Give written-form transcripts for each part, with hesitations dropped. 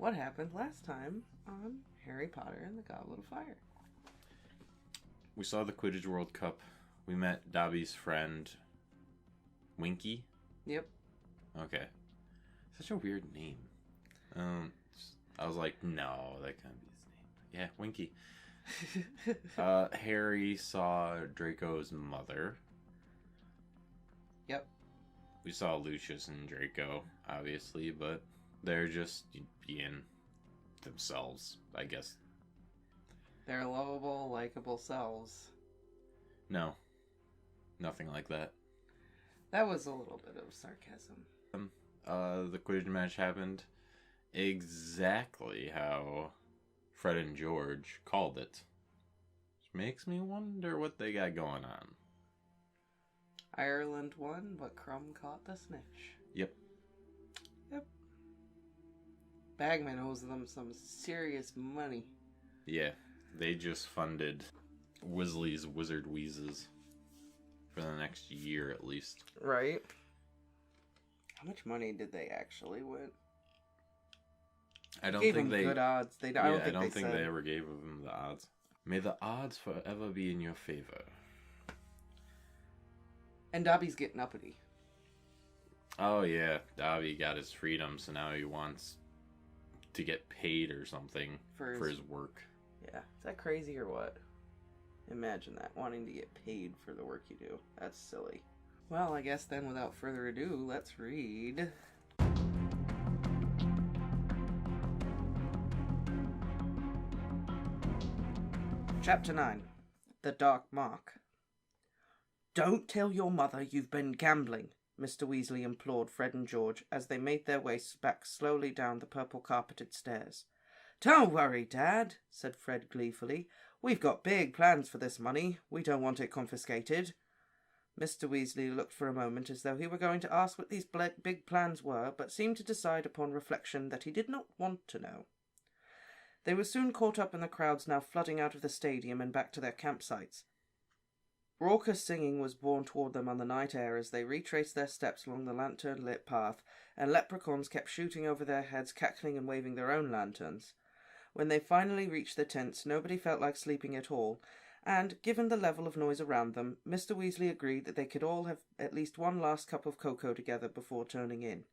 what happened last time on Harry Potter and the Goblet of Fire. We saw the Quidditch World Cup. We met Dobby's friend, Winky. Yep. Okay. Such a weird name. I was like, no, that can't be his name. Yeah, Winky. Harry saw Draco's mother. Yep. We saw Lucius and Draco, obviously, but they're just being themselves, I guess. Their lovable, likable selves. No. Nothing like that. That was a little bit of sarcasm. The Quidditch match happened exactly how Fred and George called it. Which makes me wonder what they got going on. Ireland won, but Crumb caught the snitch. Yep. Bagman owes them some serious money. Yeah, they just funded Weasley's Wizard Wheezes for the next year at least. Right. How much money did they actually win? I don't gave think them they good odds. I don't think they ever gave them the odds. May the odds forever be in your favor. And Dobby's getting uppity. Oh yeah, Dobby got his freedom, so now he wants to get paid or something for his work. Yeah, is that crazy or what? Imagine that, wanting to get paid for the work you do. That's silly. Well, I guess then without further ado, let's read Chapter 9, The Dark Mark. Don't tell your mother you've been gambling, Mr. Weasley implored Fred and George as they made their way back slowly down the purple-carpeted stairs. Don't worry, Dad, said Fred gleefully. We've got big plans for this money. We don't want it confiscated. Mr. Weasley looked for a moment as though he were going to ask what these big plans were, but seemed to decide upon reflection that he did not want to know. They were soon caught up in the crowds now flooding out of the stadium and back to their campsites. Raucous singing was borne toward them on the night air as they retraced their steps along the lantern-lit path, and leprechauns kept shooting over their heads, cackling and waving their own lanterns. When they finally reached the tents, nobody felt like sleeping at all, and, given the level of noise around them, Mr. Weasley agreed that they could all have at least one last cup of cocoa together before turning in.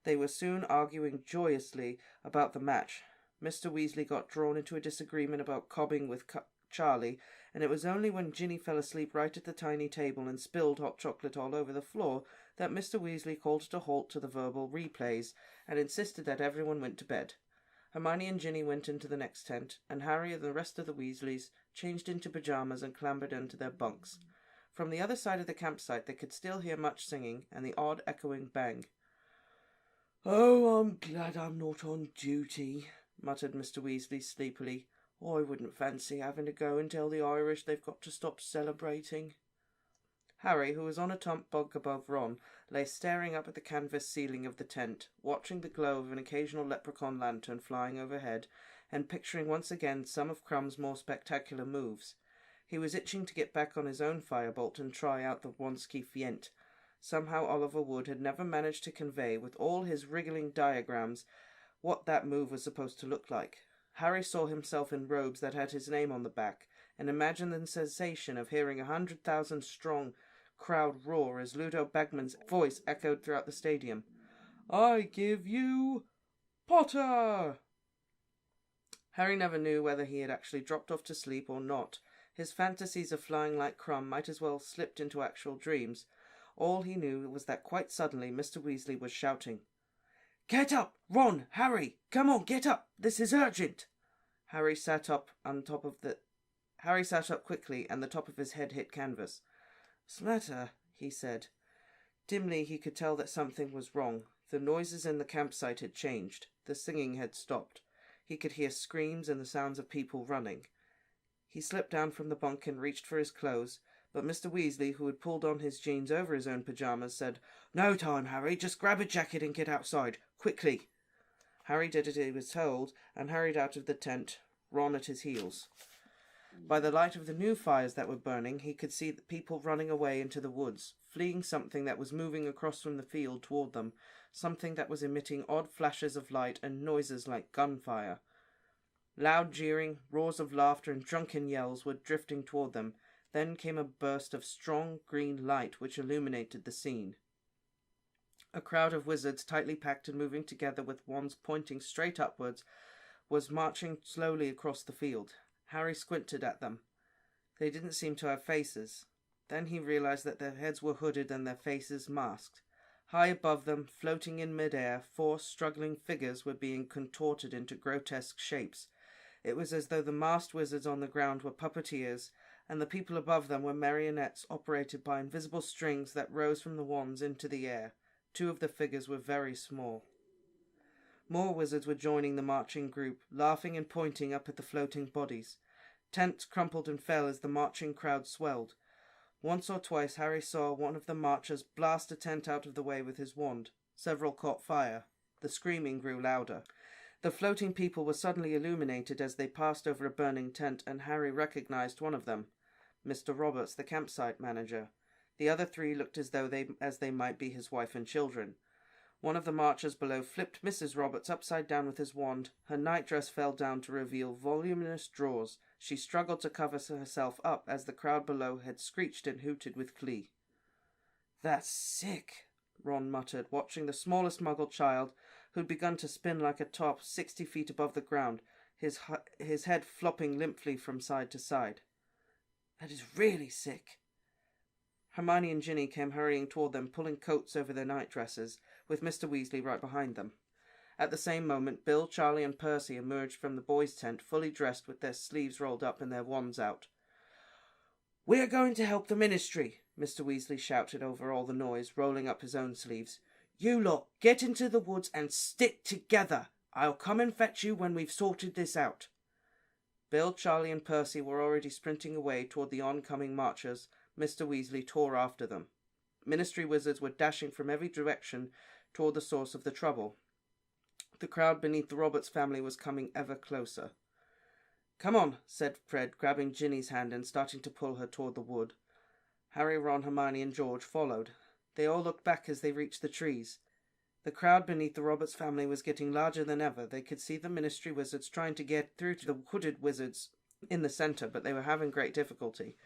They were soon arguing joyously about the match. Mr. Weasley got drawn into a disagreement about cobbing with Charlie, and it was only when Ginny fell asleep right at the tiny table and spilled hot chocolate all over the floor that Mr. Weasley called it a halt to the verbal replays and insisted that everyone went to bed. Hermione and Ginny went into the next tent, and Harry and the rest of the Weasleys changed into pyjamas and clambered into their bunks. From the other side of the campsite they could still hear much singing and the odd echoing bang. "Oh, I'm glad I'm not on duty," muttered Mr. Weasley sleepily. "I wouldn't fancy having to go and tell the Irish they've got to stop celebrating." Harry, who was on a top bunk above Ron, lay staring up at the canvas ceiling of the tent, watching the glow of an occasional leprechaun lantern flying overhead, and picturing once again some of Crumb's more spectacular moves. He was itching to get back on his own firebolt and try out the Wonsky Fient. Somehow Oliver Wood had never managed to convey, with all his wriggling diagrams, what that move was supposed to look like. Harry saw himself in robes that had his name on the back, and imagined the sensation of hearing 100,000 strong crowd roar as Ludo Bagman's voice echoed throughout the stadium. "I give you Potter!" Harry never knew whether he had actually dropped off to sleep or not. His fantasies of flying like Crumb might as well have slipped into actual dreams. All he knew was that quite suddenly Mr. Weasley was shouting, "Get up! Ron! Harry! Come on, get up! This is urgent!" Harry sat up quickly, and the top of his head hit canvas. "What's the matter?" he said. Dimly he could tell that something was wrong. The noises in the campsite had changed. The singing had stopped. He could hear screams and the sounds of people running. He slipped down from the bunk and reached for his clothes, but Mr. Weasley, who had pulled on his jeans over his own pyjamas, said, "No time, Harry. Just grab a jacket and get outside. Quickly." Harry did as he was told, and hurried out of the tent, Ron at his heels. By the light of the new fires that were burning, he could see the people running away into the woods, fleeing something that was moving across from the field toward them, something that was emitting odd flashes of light and noises like gunfire. Loud jeering, roars of laughter, and drunken yells were drifting toward them. Then came a burst of strong green light which illuminated the scene. A crowd of wizards, tightly packed and moving together with wands pointing straight upwards, was marching slowly across the field. Harry squinted at them. They didn't seem to have faces. Then he realized that their heads were hooded and their faces masked. High above them, floating in mid-air, 4 struggling figures were being contorted into grotesque shapes. It was as though the masked wizards on the ground were puppeteers, and the people above them were marionettes operated by invisible strings that rose from the wands into the air. 2 of the figures were very small. More wizards were joining the marching group, laughing and pointing up at the floating bodies. Tents crumpled and fell as the marching crowd swelled. Once or twice Harry saw one of the marchers blast a tent out of the way with his wand. Several caught fire. The screaming grew louder. The floating people were suddenly illuminated as they passed over a burning tent, and Harry recognized one of them, Mr. Roberts, the campsite manager. The other 3 looked as though they might be his wife and children. One of the marchers below flipped Mrs. Roberts upside down with his wand. Her nightdress fell down to reveal voluminous drawers. She struggled to cover herself up as the crowd below had screeched and hooted with glee. "That's sick," Ron muttered, watching the smallest Muggle child, who'd begun to spin like a top 60 feet above the ground, his head flopping limply from side to side. "That is really sick." Hermione and Ginny came hurrying toward them, pulling coats over their nightdresses, with Mr. Weasley right behind them. At the same moment, Bill, Charlie, and Percy emerged from the boys' tent, fully dressed with their sleeves rolled up and their wands out. "We're going to help the Ministry," Mr. Weasley shouted over all the noise, rolling up his own sleeves. "You lot, get into the woods and stick together. I'll come and fetch you when we've sorted this out." Bill, Charlie, and Percy were already sprinting away toward the oncoming marchers. Mr. Weasley tore after them. Ministry wizards were dashing from every direction toward the source of the trouble. The crowd beneath the Roberts family was coming ever closer. "Come on," said Fred, grabbing Ginny's hand and starting to pull her toward the wood. Harry, Ron, Hermione, and George followed. They all looked back as they reached the trees. The crowd beneath the Roberts family was getting larger than ever. They could see the Ministry wizards trying to get through to the hooded wizards in the center, but they were having great difficulty.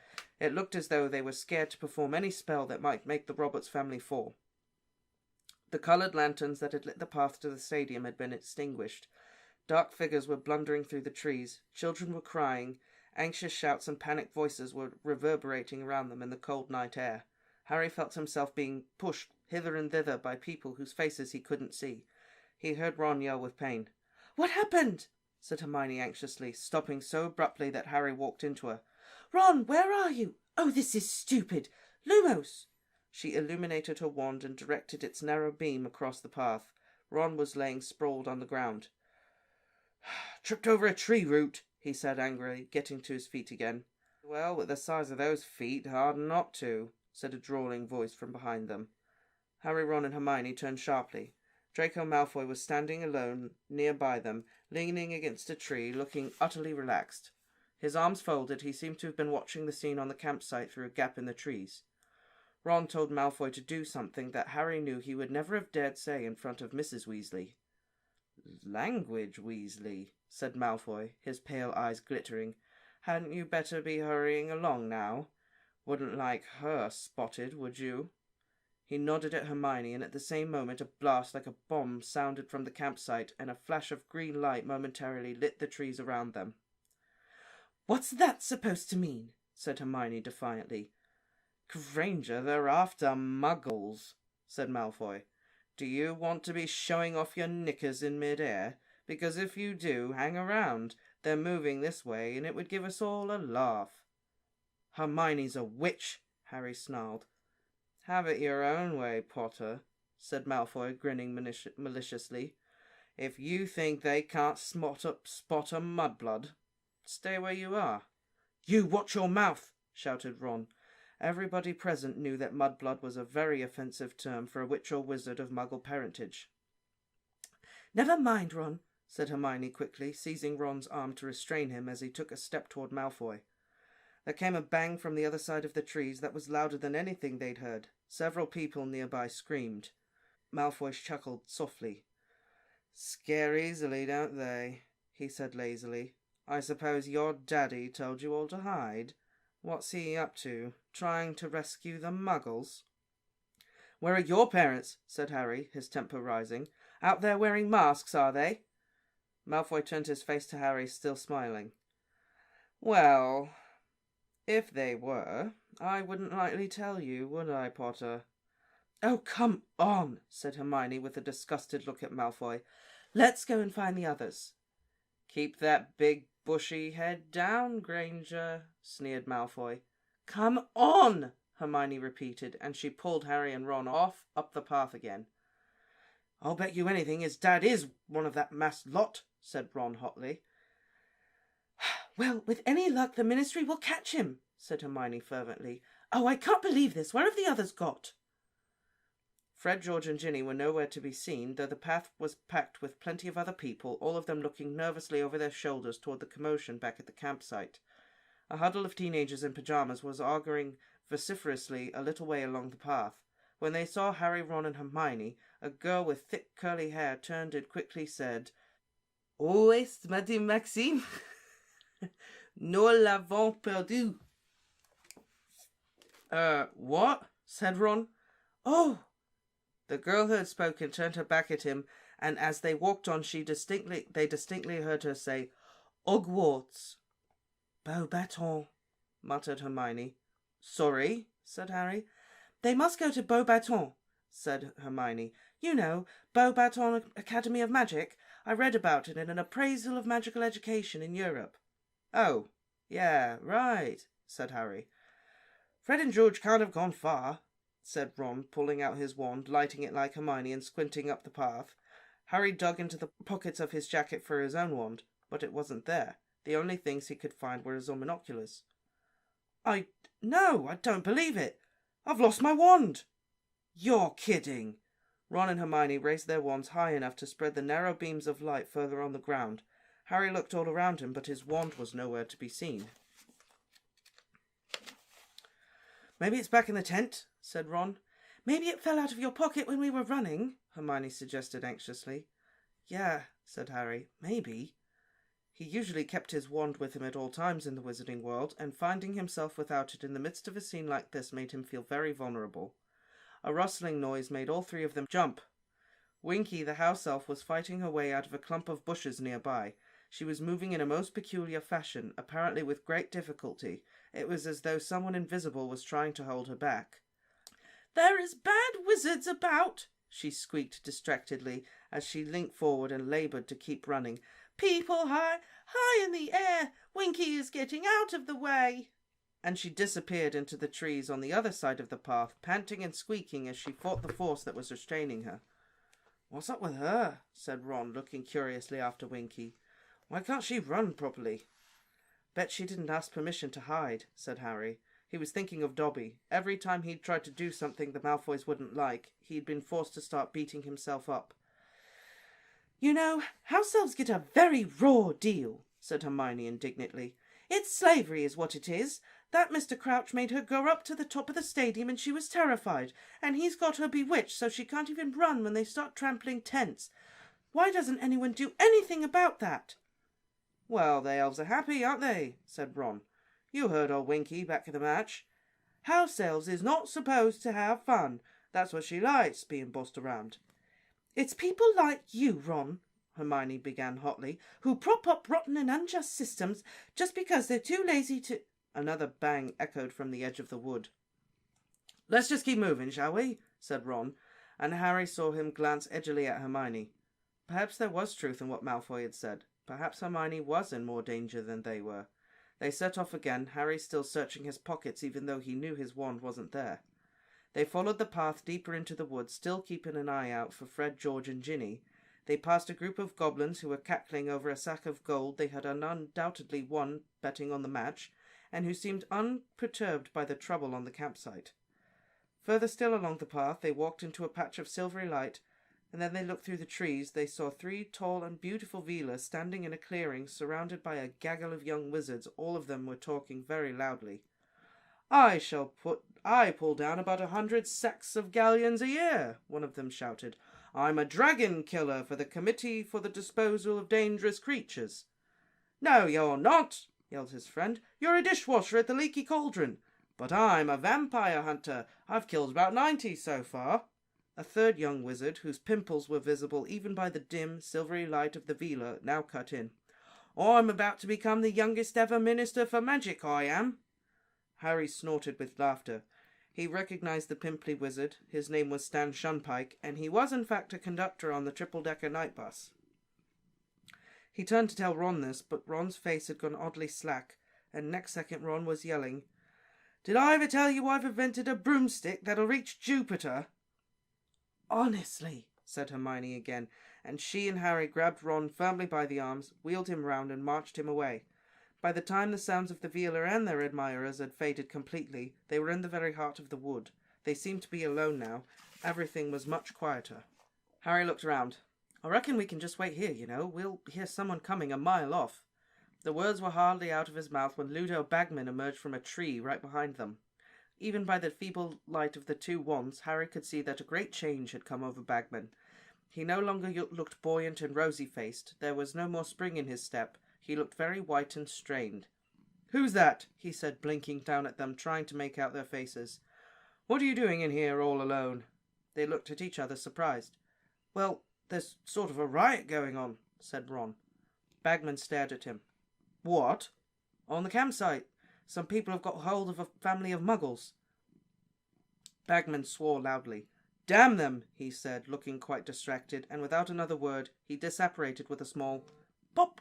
It looked as though they were scared to perform any spell that might make the Roberts family fall. The coloured lanterns that had lit the path to the stadium had been extinguished. Dark figures were blundering through the trees. Children were crying. Anxious shouts and panicked voices were reverberating around them in the cold night air. Harry felt himself being pushed hither and thither by people whose faces he couldn't see. He heard Ron yell with pain. "What happened?" said Hermione anxiously, stopping so abruptly that Harry walked into her. "Ron, where are you? Oh, this is stupid. Lumos!" She illuminated her wand and directed its narrow beam across the path. Ron was laying sprawled on the ground. "Tripped over a tree root," he said angrily, getting to his feet again. "Well, with the size of those feet, hard not to," said a drawling voice from behind them. Harry, Ron, and Hermione turned sharply. Draco Malfoy was standing alone near by them, leaning against a tree, looking utterly relaxed. His arms folded, he seemed to have been watching the scene on the campsite through a gap in the trees. Ron told Malfoy to do something that Harry knew he would never have dared say in front of Mrs. Weasley. "Language, Weasley," said Malfoy, his pale eyes glittering. "Hadn't you better be hurrying along now? Wouldn't like her spotted, would you?" He nodded at Hermione, and at the same moment a blast like a bomb sounded from the campsite, and a flash of green light momentarily lit the trees around them. "What's that supposed to mean?" said Hermione defiantly. "Granger, they're after muggles," said Malfoy. "Do you want to be showing off your knickers in mid-air? Because if you do, hang around. They're moving this way, and it would give us all a laugh." "Hermione's a witch," Harry snarled. "Have it your own way, Potter," said Malfoy, grinning maliciously. "If you think they can't spot a mudblood, stay where you are." "You watch your mouth!" shouted Ron. Everybody present knew that mudblood was a very offensive term for a witch or wizard of Muggle parentage. "Never mind, Ron," said Hermione quickly, seizing Ron's arm to restrain him as he took a step toward Malfoy. There came a bang from the other side of the trees that was louder than anything they'd heard. Several people nearby screamed. Malfoy chuckled softly. "Scare easily, don't they?" he said lazily. "I suppose your daddy told you all to hide? What's he up to? Trying to rescue the Muggles?" "Where are your parents?" said Harry, his temper rising. "Out there wearing masks, are they?" Malfoy turned his face to Harry, still smiling. "Well, if they were, I wouldn't likely tell you, would I, Potter?" "Oh, come on," said Hermione with a disgusted look at Malfoy. "Let's go and find the others." "Keep that big bushy head down, Granger," sneered Malfoy. "Come on," Hermione repeated, and she pulled Harry and Ron off up the path again. "I'll bet you anything his dad is one of that masked lot," said Ron hotly. "Well, with any luck the Ministry will catch him," said Hermione fervently. "Oh, I can't believe this. Where have the others got?" Fred, George and Ginny were nowhere to be seen, though the path was packed with plenty of other people, all of them looking nervously over their shoulders toward the commotion back at the campsite. A huddle of teenagers in pyjamas was arguing vociferously a little way along the path. When they saw Harry, Ron and Hermione, a girl with thick curly hair turned and quickly said, "Où est Madame Maxime? Nous l'avons perdu." What?" said Ron. "Oh!" The girl who had spoken turned her back at him, and as they walked on, they distinctly heard her say, "Hogwarts." "Beauxbatons," muttered Hermione. "Sorry," said Harry. "They must go to Beauxbatons," said Hermione. "You know, Beauxbatons Academy of Magic. I read about it in an appraisal of magical education in Europe." "Oh, yeah, right," said Harry. "Fred and George can't have gone far," said Ron, pulling out his wand, lighting it like Hermione and squinting up the path. Harry dug into the pockets of his jacket for his own wand, but it wasn't there. The only things he could find were his own binoculars. No, I don't believe it. I've lost my wand." "You're kidding." Ron and Hermione raised their wands high enough to spread the narrow beams of light further on the ground. Harry looked all around him, but his wand was nowhere to be seen. "Maybe it's back in the tent," said Ron. "Maybe it fell out of your pocket when we were running," Hermione suggested anxiously. "Yeah," said Harry, "maybe." He usually kept his wand with him at all times in the wizarding world, and finding himself without it in the midst of a scene like this made him feel very vulnerable. A rustling noise made all three of them jump. Winky, the house elf, was fighting her way out of a clump of bushes nearby. She was moving in a most peculiar fashion, apparently with great difficulty. It was as though someone invisible was trying to hold her back. "There is bad wizards about," she squeaked distractedly as she leant forward and laboured to keep running. "People high in the air. Winky is getting out of the way." And she disappeared into the trees on the other side of the path, panting and squeaking as she fought the force that was restraining her. "What's up with her?" said Ron, looking curiously after Winky. "Why can't she run properly?" "Bet she didn't ask permission to hide," said Harry. He was thinking of Dobby. Every time he'd tried to do something the Malfoys wouldn't like, he'd been forced to start beating himself up. "You know, house elves get a very raw deal," said Hermione indignantly. "It's slavery is what it is. That Mr. Crouch made her go up to the top of the stadium and she was terrified, and he's got her bewitched so she can't even run when they start trampling tents. Why doesn't anyone do anything about that?" "Well, the elves are happy, aren't they?" said Ron. "You heard old Winky back at the match. House elves is not supposed to have fun. That's what she likes, being bossed around." "It's people like you, Ron," Hermione began hotly, "who prop up rotten and unjust systems just because they're too lazy to—" Another bang echoed from the edge of the wood. "Let's just keep moving, shall we?" said Ron, and Harry saw him glance edgily at Hermione. Perhaps there was truth in what Malfoy had said. Perhaps Hermione was in more danger than they were. They set off again, Harry still searching his pockets even though he knew his wand wasn't there. They followed the path deeper into the woods, still keeping an eye out for Fred, George and Ginny. They passed a group of goblins who were cackling over a sack of gold they had undoubtedly won betting on the match, and who seemed unperturbed by the trouble on the campsite. Further still along the path, they walked into a patch of silvery light, and then they looked through the trees. They saw 3 tall and beautiful Velas standing in a clearing, surrounded by a gaggle of young wizards. All of them were talking very loudly. I shall put I pull down about 100 sacks of galleons a year, one of them shouted. I'm a dragon killer for the Committee for the Disposal of Dangerous Creatures. No, you're not, yelled his friend. You're a dishwasher at the Leaky Cauldron. But I'm a vampire hunter. I've killed about 90 so far. A third young wizard, whose pimples were visible even by the dim, silvery light of the vela, now cut in. I'm about to become the youngest ever Minister for Magic, I am. Harry snorted with laughter. He recognised the pimply wizard. His name was Stan Shunpike, and he was in fact a conductor on the triple-decker night bus. He turned to tell Ron this, but Ron's face had gone oddly slack, and next second Ron was yelling, Did I ever tell you I've invented a broomstick that'll reach Jupiter? Honestly, said Hermione again, and she and Harry grabbed Ron firmly by the arms, wheeled him round and marched him away. By the time the sounds of the viola and their admirers had faded completely, they were in the very heart of the wood. They seemed to be alone now. Everything was much quieter. Harry looked round. I reckon we can just wait here, you know. We'll hear someone coming a mile off. The words were hardly out of his mouth when Ludo Bagman emerged from a tree right behind them. Even by the feeble light of the two wands, Harry could see that a great change had come over Bagman. He no longer looked buoyant and rosy-faced. There was no more spring in his step. He looked very white and strained. Who's that? He said, blinking down at them, trying to make out their faces. What are you doing in here all alone? They looked at each other, surprised. Well, there's sort of a riot going on, said Ron. Bagman stared at him. What? On the campsite. Some people have got hold of a family of muggles. Bagman swore loudly. Damn them, he said, looking quite distracted, and without another word, he disapparated with a small pop.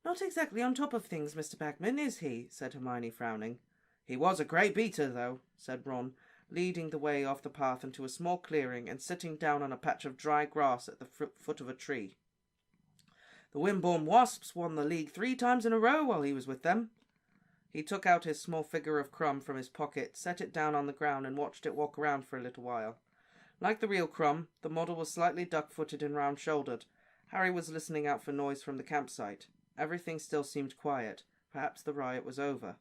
Not exactly on top of things, Mr. Bagman, is he? Said Hermione, frowning. He was a great beater, though, said Ron, leading the way off the path into a small clearing and sitting down on a patch of dry grass at the foot of a tree. The Wimborne Wasps won the league 3 times in a row while he was with them. He took out his small figure of Crumb from his pocket, set it down on the ground and watched it walk around for a little while. Like the real Crumb, the model was slightly duck-footed and round-shouldered. Harry was listening out for noise from the campsite. Everything still seemed quiet. Perhaps the riot was over.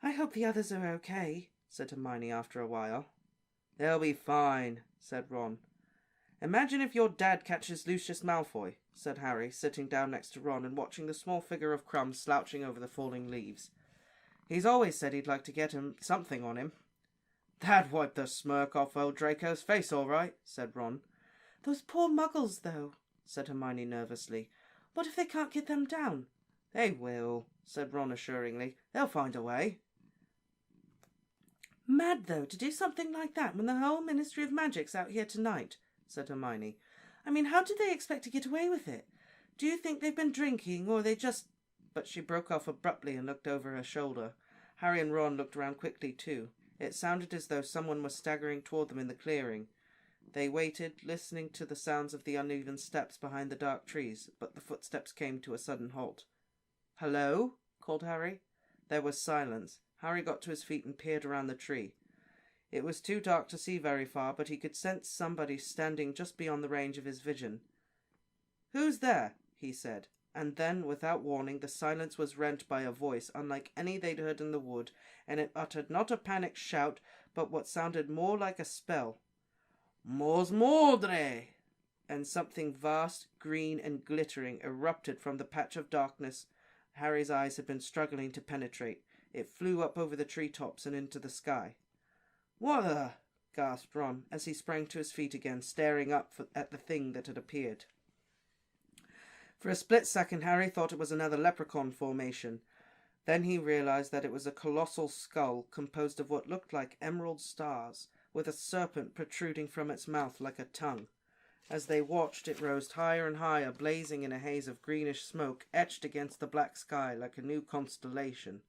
I hope the others are okay, said Hermione after a while. They'll be fine, said Ron. Imagine if your dad catches Lucius Malfoy, said Harry, sitting down next to Ron and watching the small figure of Crumb slouching over the falling leaves. He's always said he'd like to get something on him. That'd wipe the smirk off old Draco's face, all right, said Ron. Those poor muggles, though, said Hermione nervously. What if they can't get them down? They will, said Ron assuringly. They'll find a way. Mad, though, to do something like that when the whole Ministry of Magic's out here tonight, said Hermione. I mean, how do they expect to get away with it? Do you think they've been drinking, or they just... But she broke off abruptly and looked over her shoulder. Harry and Ron looked round quickly, too. It sounded as though someone was staggering toward them in the clearing. They waited, listening to the sounds of the uneven steps behind the dark trees, but the footsteps came to a sudden halt. Hello? Called Harry. There was silence. Harry got to his feet and peered around the tree. It was too dark to see very far, but he could sense somebody standing just beyond the range of his vision. Who's there? He said, and then, without warning, the silence was rent by a voice unlike any they'd heard in the wood, and it uttered not a panicked shout, but what sounded more like a spell. Mos Mordre! And something vast, green, and glittering erupted from the patch of darkness Harry's eyes had been struggling to penetrate. It flew up over the treetops and into the sky. What the... gasped Ron, as he sprang to his feet again, staring up at the thing that had appeared. For a split second, Harry thought it was another leprechaun formation. Then he realized that it was a colossal skull composed of what looked like emerald stars, with a serpent protruding from its mouth like a tongue. As they watched, it rose higher and higher, blazing in a haze of greenish smoke, etched against the black sky like a new constellation.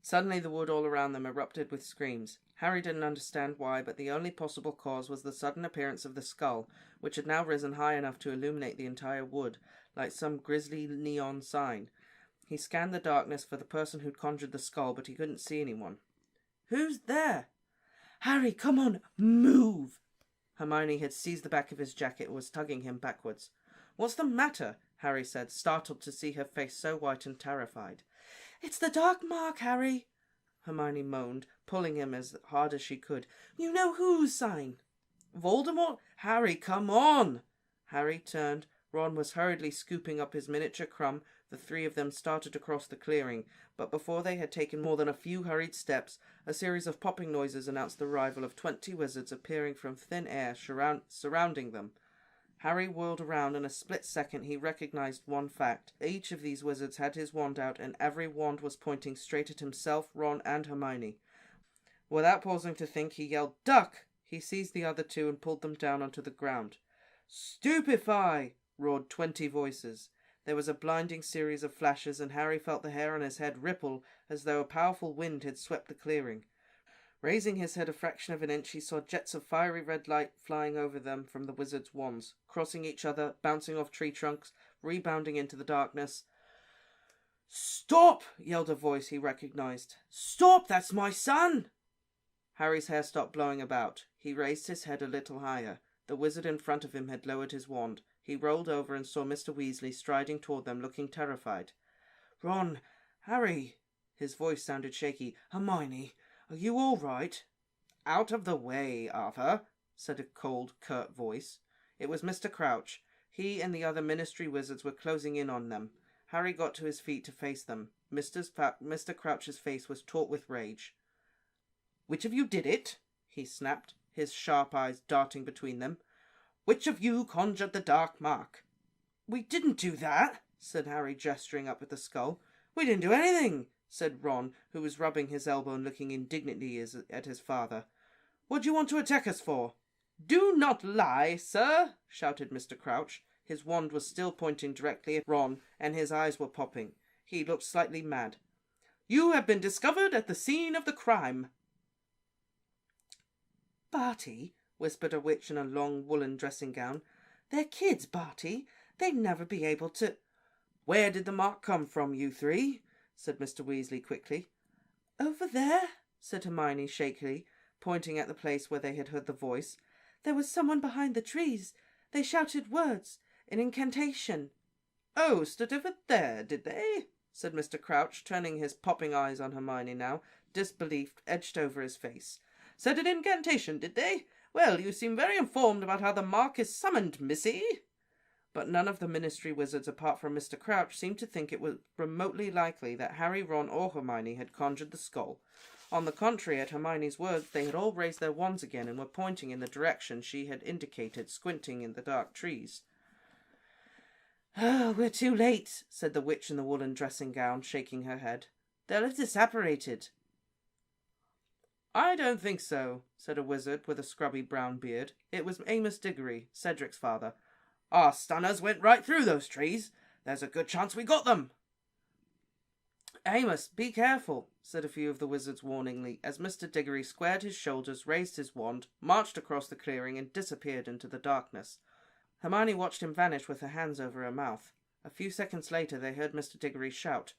Suddenly the wood all around them erupted with screams. Harry didn't understand why, but the only possible cause was the sudden appearance of the skull, which had now risen high enough to illuminate the entire wood, like some grisly neon sign. He scanned the darkness for the person who'd conjured the skull, but he couldn't see anyone. Who's there? Harry, come on, move! Hermione had seized the back of his jacket and was tugging him backwards. What's the matter? Harry said, startled to see her face so white and terrified. It's the Dark Mark, Harry. Hermione moaned, pulling him as hard as she could. "You know whose sign?" "Voldemort? Harry, come on!" Harry turned. Ron was hurriedly scooping up his miniature crumb. The three of them started across the clearing, but before they had taken more than a few hurried steps, a series of popping noises announced the arrival of 20 wizards appearing from thin air surrounding them. Harry whirled around. In a split second he recognized one fact. Each of these wizards had his wand out, and every wand was pointing straight at himself, Ron, and Hermione. Without pausing to think, he yelled, "Duck!" He seized the other two and pulled them down onto the ground. "Stupefy!" roared 20 voices. There was a blinding series of flashes, and Harry felt the hair on his head ripple as though a powerful wind had swept the clearing. Raising his head a fraction of an inch, he saw jets of fiery red light flying over them from the wizards' wands, crossing each other, bouncing off tree trunks, rebounding into the darkness. "Stop!" yelled a voice he recognized. "Stop! That's my son!" Harry's hair stopped blowing about. He raised his head a little higher. The wizard in front of him had lowered his wand. He rolled over and saw Mr. Weasley striding toward them, looking terrified. "Ron, Harry," his voice sounded shaky. "Hermione, are you all right?" "Out of the way, Arthur," said a cold, curt voice. It was Mr. Crouch. He and the other Ministry wizards were closing in on them. Harry got to his feet to face them. Mr. Crouch's face was taut with rage. "Which of you did it?" he snapped, his sharp eyes darting between them. "Which of you conjured the dark mark?" "We didn't do that," said Harry, gesturing up at the skull. "We didn't do anything," said Ron, who was rubbing his elbow and looking indignantly at his father. "What do you want to attack us for?" "Do not lie, sir," shouted Mr. Crouch. His wand was still pointing directly at Ron, and his eyes were popping. He looked slightly mad. "You have been discovered at the scene of the crime." "Barty," whispered a witch in a long woolen dressing gown. "They're kids, Barty. They'd never be able to—" "Where did the mark come from, you three?" said Mr. Weasley quickly. "Over there," said Hermione shakily, pointing at the place where they had heard the voice. "There was someone behind the trees. They shouted words, an incantation." "Oh, stood over there, did they?" said Mr. Crouch, turning his popping eyes on Hermione now. Disbelief edged over his face. "Said an incantation, did they? Well, you seem very informed about how the mark is summoned, missy." But none of the Ministry wizards, apart from Mr. Crouch, seemed to think it was remotely likely that Harry, Ron, or Hermione had conjured the skull. On the contrary, at Hermione's words, they had all raised their wands again and were pointing in the direction she had indicated, squinting in the dark trees. "Oh, we're too late," said the witch in the woolen dressing gown, shaking her head. "They'll have disapparated." "I don't think so," said a wizard with a scrubby brown beard. It was Amos Diggory, Cedric's father. "Our stunners went right through those trees. There's a good chance we got them." "Amos, be careful," said a few of the wizards warningly, as Mr. Diggory squared his shoulders, raised his wand, marched across the clearing, and disappeared into the darkness. Hermione watched him vanish with her hands over her mouth. A few seconds later they heard Mr. Diggory shout,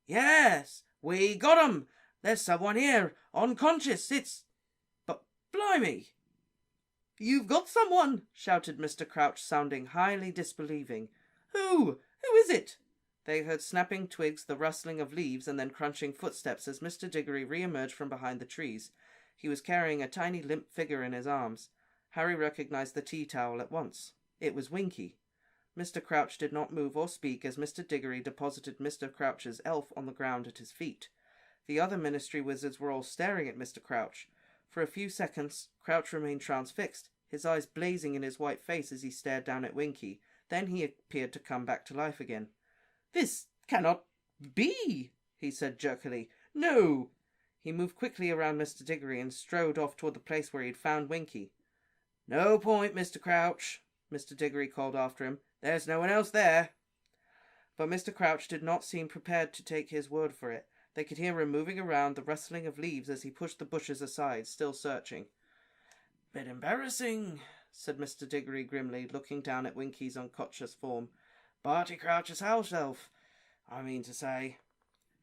"Yes, we got 'em! There's someone here, unconscious, But blimey!" "You've got someone!" shouted Mr. Crouch, sounding highly disbelieving. Who is it?" They heard snapping twigs, the rustling of leaves, and then crunching footsteps as Mr. Diggory re-emerged from behind the trees. He was carrying a tiny limp figure in his arms. Harry recognized the tea towel at once. It was Winky. Mr. Crouch did not move or speak as Mr. Diggory deposited Mr. Crouch's elf on the ground at his feet. The other Ministry wizards were all staring at Mr. Crouch. For a few seconds, Crouch remained transfixed, his eyes blazing in his white face as he stared down at Winky. Then he appeared to come back to life again. "This cannot be," he said jerkily. "No." He moved quickly around Mr. Diggory and strode off toward the place where he had found Winky. "No point, Mr. Crouch," Mr. Diggory called after him. "There's no one else there." But Mr. Crouch did not seem prepared to take his word for it. They could hear him moving around, the rustling of leaves as he pushed the bushes aside, still searching. "Bit embarrassing," said Mr. Diggory grimly, looking down at Winky's unconscious form. "Barty Crouch's house elf, I mean to say."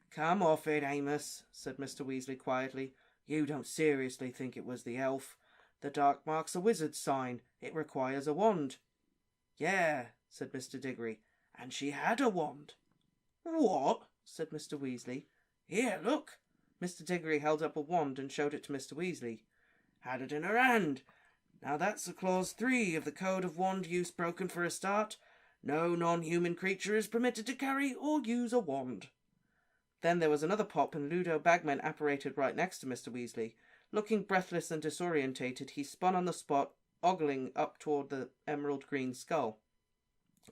"Come off it, Amos," said Mr. Weasley quietly. "You don't seriously think it was the elf? The dark mark's a wizard's sign. It requires a wand." "Yeah," said Mr. Diggory. "And she had a wand." "What?" said Mr. Weasley. "Here, look." Mr. Diggory held up a wand and showed it to Mr. Weasley. "Had it in her hand. Now that's the clause 3 of the Code of Wand Use broken for a start. No non-human creature is permitted to carry or use a wand." Then there was another pop, and Ludo Bagman apparated right next to Mr. Weasley. Looking breathless and disorientated, he spun on the spot, ogling up toward the emerald green skull.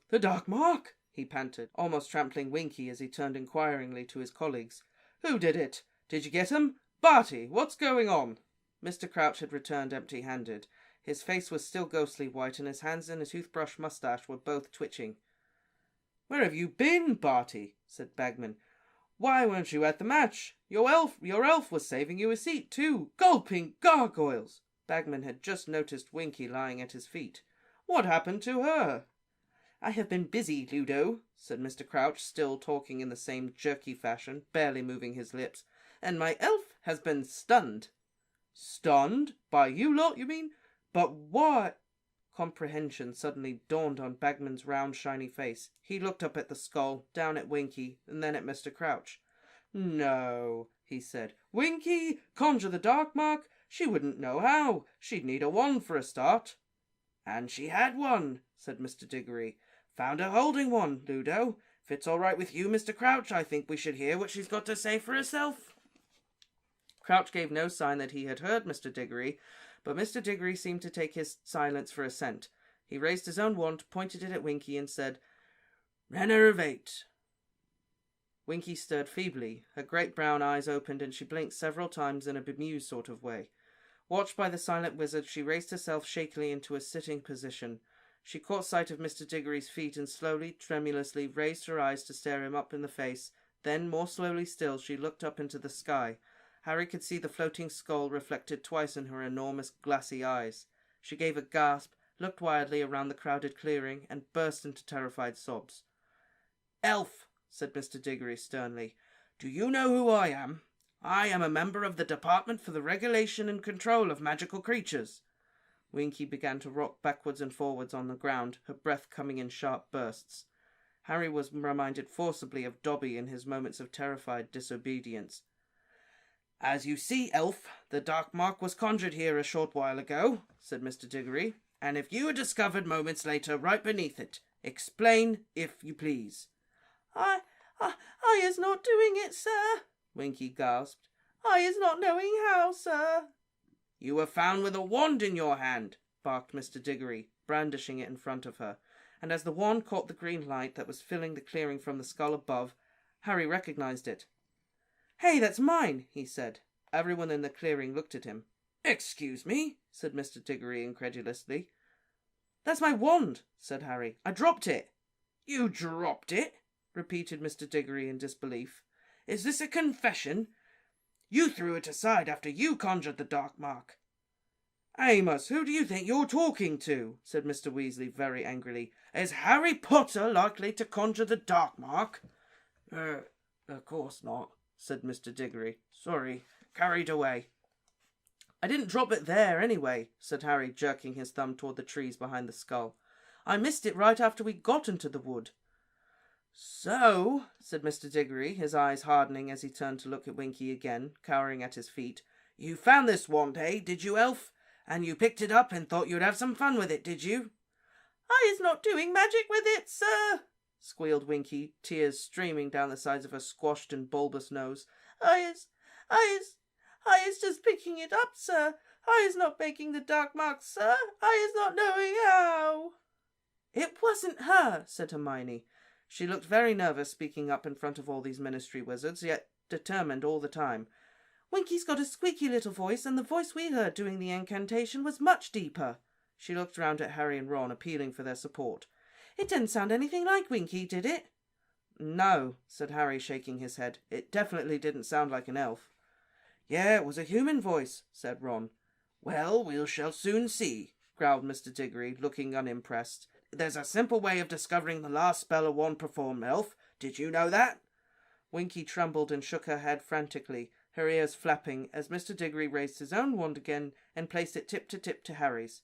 "The Dark Mark!" he panted, almost trampling Winky as he turned inquiringly to his colleagues. "Who did it? Did you get him? Barty, what's going on?" Mr. Crouch had returned empty-handed. His face was still ghostly white, and his hands and his toothbrush moustache were both twitching. "Where have you been, Barty?" said Bagman. "Why weren't you at the match? Your elf was saving you a seat, too. Gulping gargoyles!" Bagman had just noticed Winky lying at his feet. "What happened to her?" "I have been busy, Ludo," said Mr. Crouch, still talking in the same jerky fashion, barely moving his lips, "and my elf has been stunned." "Stunned? By you lot, you mean? But why?" Comprehension suddenly dawned on Bagman's round, shiny face. He looked up at the skull, down at Winky, and then at Mr. Crouch. "No," he said. "Winky, conjure the Dark Mark? She wouldn't know how. She'd need a wand for a start." "And she had one," said Mr. Diggory. "Found her holding one, Ludo. If it's all right with you, Mr. Crouch, I think we should hear what she's got to say for herself." Crouch gave no sign that he had heard Mr. Diggory, but Mr. Diggory seemed to take his silence for assent. He raised his own wand, pointed it at Winky, and said, "Renervate." Winky stirred feebly. Her great brown eyes opened, and she blinked several times in a bemused sort of way. Watched by the silent wizard, she raised herself shakily into a sitting position. She caught sight of Mr. Diggory's feet and slowly, tremulously raised her eyes to stare him up in the face. Then, more slowly still, she looked up into the sky. Harry could see the floating skull reflected twice in her enormous glassy eyes. She gave a gasp, looked wildly around the crowded clearing, and burst into terrified sobs. "Elf," said Mr. Diggory sternly, "do you know who I am? I am a member of the Department for the Regulation and Control of Magical Creatures." Winky began to rock backwards and forwards on the ground, her breath coming in sharp bursts. Harry was reminded forcibly of Dobby in his moments of terrified disobedience. "As you see, Elf, the Dark Mark was conjured here a short while ago," said Mr. Diggory, "and if you are discovered moments later right beneath it, explain, if you please." I is not doing it, sir," Winky gasped. "I is not knowing how, sir." "You were found with a wand in your hand," barked Mr. Diggory, brandishing it in front of her, and as the wand caught the green light that was filling the clearing from the skull above, Harry recognized it. "Hey, that's mine," he said. Everyone in the clearing looked at him. "Excuse me," said Mr. Diggory incredulously. "That's my wand," said Harry. "I dropped it." "You dropped it?" repeated Mr. Diggory in disbelief. "Is this a confession? You threw it aside after you conjured the Dark Mark." "Amos, who do you think you're talking to?" said Mr. Weasley very angrily. "Is Harry Potter likely to conjure the Dark Mark?" Of course not," said Mr. Diggory. "Sorry, carried away." "I didn't drop it there, anyway," said Harry, jerking his thumb toward the trees behind the skull. "I missed it right after we got into the wood." "So," said Mr. Diggory, his eyes hardening as he turned to look at Winky again, cowering at his feet. "You found this wand, eh, did you, Elf? And you picked it up and thought you'd have some fun with it, did you?" "I is not doing magic with it, sir," squealed Winky, tears streaming down the sides of her squashed and bulbous nose. I is just picking it up, sir. I is not making the Dark Mark, sir. I is not knowing how." "It wasn't her," said Hermione. She looked very nervous speaking up in front of all these ministry wizards, yet determined all the time. "Winky's got a squeaky little voice, and the voice we heard doing the incantation was much deeper." She looked round at Harry and Ron, appealing for their support. "It didn't sound anything like Winky, did it?" "No," said Harry, shaking his head. "It definitely didn't sound like an elf." "Yeah, it was a human voice," said Ron. "Well, we shall soon see," growled Mr. Diggory, looking unimpressed. "There's a simple way of discovering the last spell a wand performed, Elf. Did you know that?" Winky trembled and shook her head frantically, her ears flapping, as Mr. Diggory raised his own wand again and placed it tip to Harry's.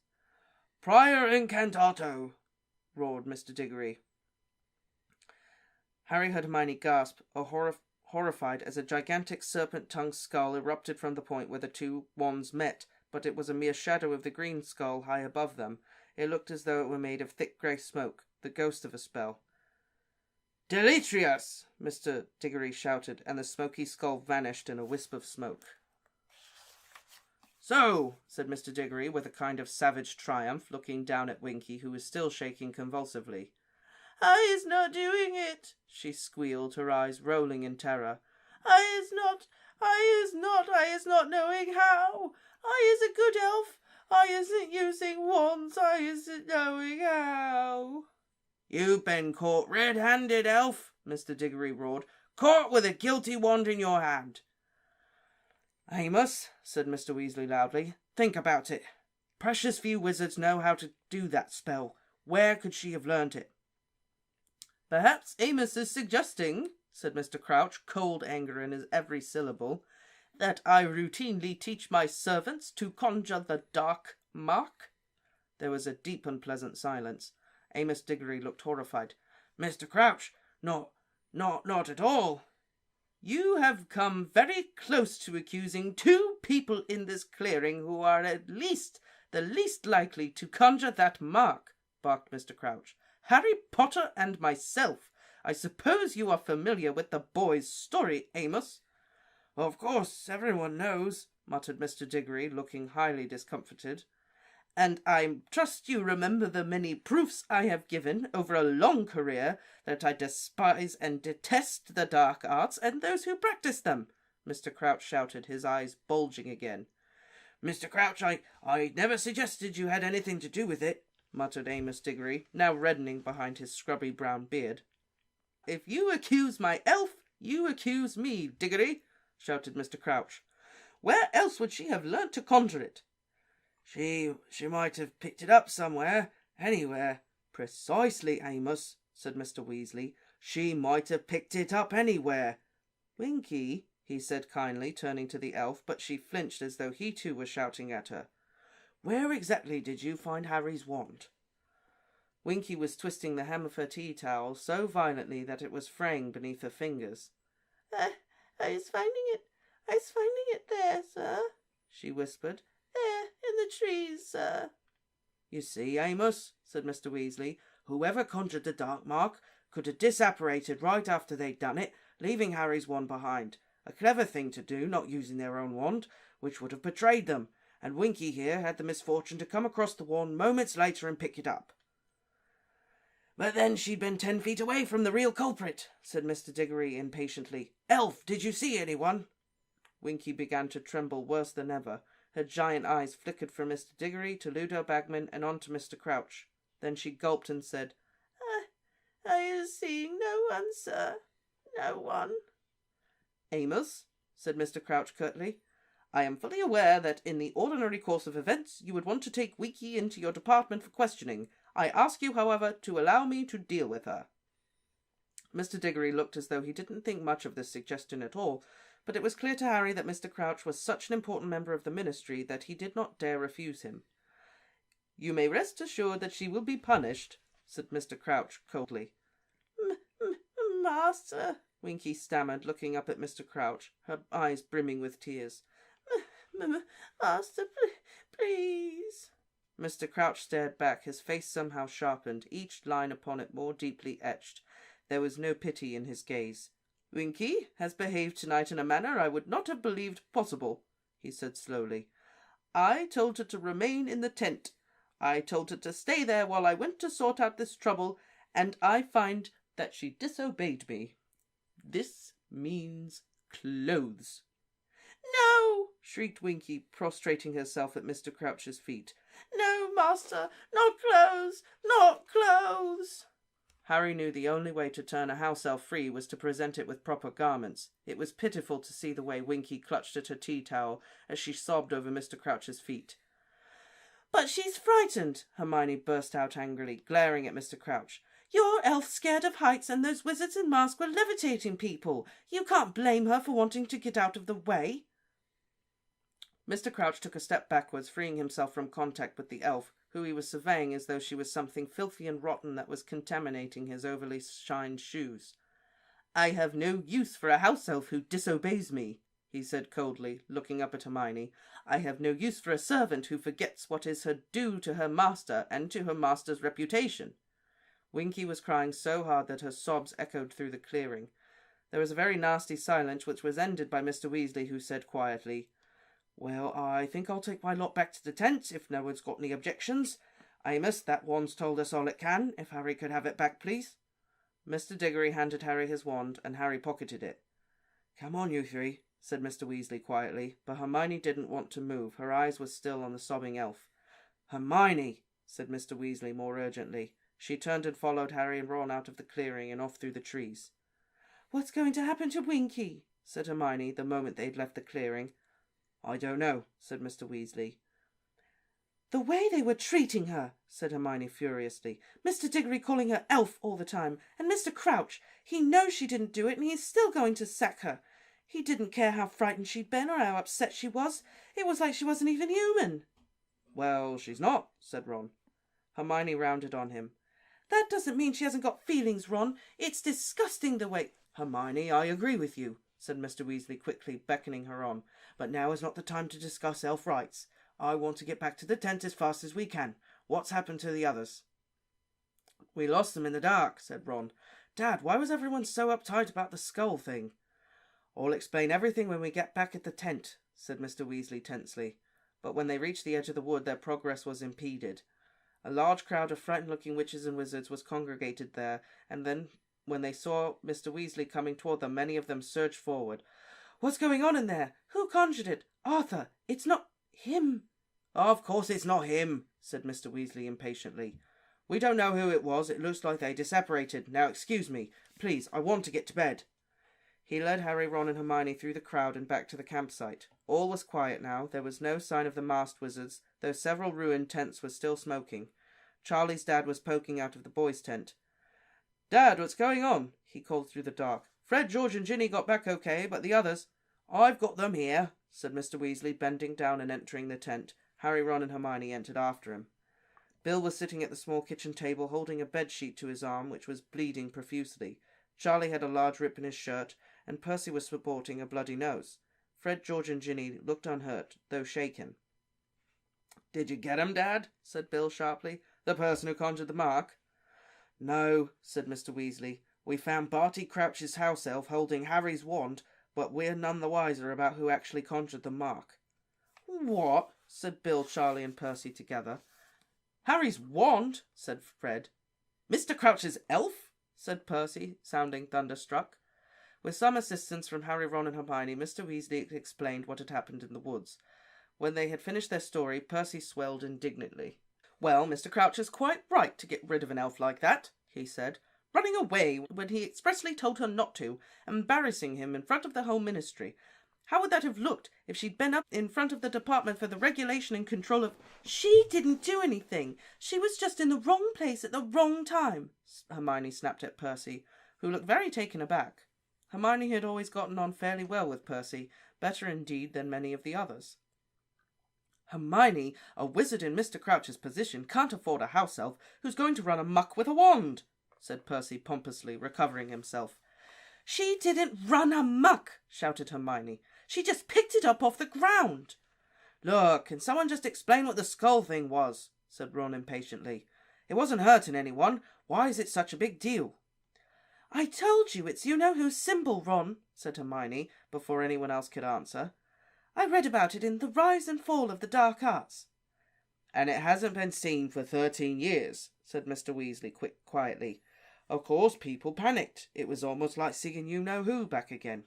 "Prior incantato," roared Mr. Diggory. Harry heard Hermione gasp, a horrified as a gigantic serpent-tongued skull erupted from the point where the two wands met, but it was a mere shadow of the green skull high above them. It looked as though it were made of thick grey smoke, the ghost of a spell. "Demetrius!" Mr. Diggory shouted, and the smoky skull vanished in a wisp of smoke. "So," said Mr. Diggory, with a kind of savage triumph, looking down at Winky, who was still shaking convulsively. "I is not doing it," she squealed, her eyes rolling in terror. I is not knowing how. I is a good elf. I isn't using wands. I isn't knowing how." "You've been caught red-handed, elf," Mr. Diggory roared. "Caught with a guilty wand in your hand." "Amos," said Mr. Weasley loudly, "think about it. Precious few wizards know how to do that spell. Where could she have learnt it?" "Perhaps Amos is suggesting," said Mr. Crouch, cold anger in his every syllable, "that I routinely teach my servants to conjure the dark mark." There was a deep unpleasant silence. Amos Diggory looked horrified. "Mr. Crouch, not at all." "You have come very close to accusing two people in this clearing who are at least the least likely to conjure that mark," barked Mr. Crouch. "Harry Potter and myself. I suppose you are familiar with the boy's story, Amos?" "Of course, everyone knows," muttered Mr. Diggory, looking highly discomfited. "And I trust you remember the many proofs I have given over a long career that I despise and detest the dark arts and those who practice them," Mr. Crouch shouted, his eyes bulging again. "Mr. Crouch, I never suggested you had anything to do with it," muttered Amos Diggory, now reddening behind his scrubby brown beard. "If you accuse my elf, you accuse me, Diggory," shouted Mr. Crouch. "Where else would she have learnt to conjure it?" She might have picked it up somewhere, anywhere." "Precisely, Amos," said Mr. Weasley. "She might have picked it up anywhere." "Winky," he said kindly, turning to the elf, but she flinched as though he too was shouting at her. "Where exactly did you find Harry's wand?" Winky was twisting the hem of her tea towel so violently that it was fraying beneath her fingers. I was finding it there, sir," she whispered. "There, in the trees, sir." "You see, Amos," said Mr. Weasley, "whoever conjured the dark mark could have disapparated right after they'd done it, leaving Harry's wand behind. A clever thing to do, not using their own wand, which would have betrayed them, and Winky here had the misfortune to come across the wand moments later and pick it up." "But then she'd been 10 feet away from the real culprit," said Mr. Diggory impatiently. "Elf, did you see anyone?" Winky began to tremble worse than ever. Her giant eyes flickered from Mr. Diggory to Ludo Bagman and on to Mr. Crouch. Then she gulped and said, I is seeing no one, sir. No one." "Amos," said Mr. Crouch curtly, "I am fully aware that in the ordinary course of events you would want to take Winky into your department for questioning. I ask you, however, to allow me to deal with her." Mr. Diggory looked as though he didn't think much of this suggestion at all, but it was clear to Harry that Mr. Crouch was such an important member of the ministry that he did not dare refuse him. "You may rest assured that she will be punished," said Mr. Crouch coldly. "Master," Winky stammered, looking up at Mr. Crouch, her eyes brimming with tears. "Master, please." Mr. Crouch stared back, his face somehow sharpened, each line upon it more deeply etched. There was no pity in his gaze. "Winky has behaved tonight in a manner I would not have believed possible," he said slowly. "I told her to remain in the tent. I told her to stay there while I went to sort out this trouble, and I find that she disobeyed me. This means clothes." "No!" shrieked Winky, prostrating herself at Mr. Crouch's feet. "No, master, not clothes, not clothes." Harry knew the only way to turn a house elf free was to present it with proper garments. It was pitiful to see the way Winky clutched at her tea towel as she sobbed over Mr. Crouch's feet. "But she's frightened," Hermione burst out angrily, glaring at Mr. Crouch. "Your elf scared of heights, and those wizards in masks were levitating people. You can't blame her for wanting to get out of the way." Mr. Crouch took a step backwards, freeing himself from contact with the elf, who he was surveying as though she was something filthy and rotten that was contaminating his overly shined shoes. I have no use for a house elf who disobeys me, he said coldly, looking up at Hermione. I have no use for a servant who forgets what is her due to her master and to her master's reputation. Winky was crying so hard that her sobs echoed through the clearing. There was a very nasty silence, which was ended by Mr. Weasley, who said quietly, Well, I think I'll take my lot back to the tent, if no one's got any objections. Amos, that wand's told us all it can. If Harry could have it back, please. Mr. Diggory handed Harry his wand, and Harry pocketed it. Come on, you three, said Mr. Weasley quietly, but Hermione didn't want to move. Her eyes were still on the sobbing elf. Hermione, said Mr. Weasley more urgently. She turned and followed Harry and Ron out of the clearing and off through the trees. What's going to happen to Winky? Said Hermione the moment they'd left the clearing. I don't know, said Mr. Weasley. The way they were treating her, said Hermione furiously. Mr. Diggory calling her elf all the time, and Mr. Crouch, he knows she didn't do it, and he's still going to sack her. He didn't care how frightened she'd been or how upset she was. It was like she wasn't even human. Well, she's not, said Ron. Hermione rounded on him. That doesn't mean she hasn't got feelings, Ron. It's disgusting the way... Hermione, I agree with you, said Mr. Weasley quickly, beckoning her on. But now is not the time to discuss elf rights. I want to get back to the tent as fast as we can. What's happened to the others? We lost them in the dark, said Ron. Dad, why was everyone so uptight about the skull thing? I'll explain everything when we get back at the tent, said Mr. Weasley tensely. But when they reached the edge of the wood, their progress was impeded. A large crowd of frightened-looking witches and wizards was congregated there, and then, when they saw Mr. Weasley coming toward them, many of them surged forward. What's going on in there? Who conjured it? Arthur, it's not him. Of course it's not him, said Mr. Weasley impatiently. We don't know who it was. It looks like they disapparated. Now excuse me. Please, I want to get to bed. He led Harry, Ron and Hermione through the crowd and back to the campsite. All was quiet now. There was no sign of the masked wizards, though several ruined tents were still smoking. Charlie's dad was poking out of the boys' tent. Dad, what's going on? He called through the dark. Fred, George and Ginny got back okay, but the others... I've got them here, said Mr. Weasley, bending down and entering the tent. Harry, Ron and Hermione entered after him. Bill was sitting at the small kitchen table, holding a bedsheet to his arm, which was bleeding profusely. Charlie had a large rip in his shirt, and Percy was sporting a bloody nose. Fred, George and Ginny looked unhurt, though shaken. Did you get him, Dad? Said Bill sharply. The person who conjured the mark? No, said Mr. Weasley. We found Barty Crouch's house elf holding Harry's wand, but we're none the wiser about who actually conjured the mark. What? Said Bill, Charlie and Percy together. Harry's wand, said Fred. Mr. Crouch's elf? Said Percy, sounding thunderstruck. With some assistance from Harry, Ron and Hermione, Mr. Weasley explained what had happened in the woods. When they had finished their story, Percy swelled indignantly. Well, Mr. Crouch is quite right to get rid of an elf like that, he said. Running away when he expressly told her not to, embarrassing him in front of the whole ministry. How would that have looked if she'd been up in front of the Department for the Regulation and Control of... She didn't do anything. She was just in the wrong place at the wrong time, Hermione snapped at Percy, who looked very taken aback. Hermione had always gotten on fairly well with Percy, better indeed than many of the others. Hermione, a wizard in Mr. Crouch's position, can't afford a house elf who's going to run amok with a wand, said Percy pompously, recovering himself. She didn't run amok, shouted Hermione. She just picked it up off the ground. Look, can someone just explain what the skull thing was? Said Ron impatiently. It wasn't hurting anyone. Why is it such a big deal? I told you it's you-know-who's symbol, Ron, said Hermione, before anyone else could answer. I read about it in The Rise and Fall of the Dark Arts. And it hasn't been seen for 13 years, said Mr. Weasley quietly. Of course, people panicked. It was almost like seeing you-know-who back again.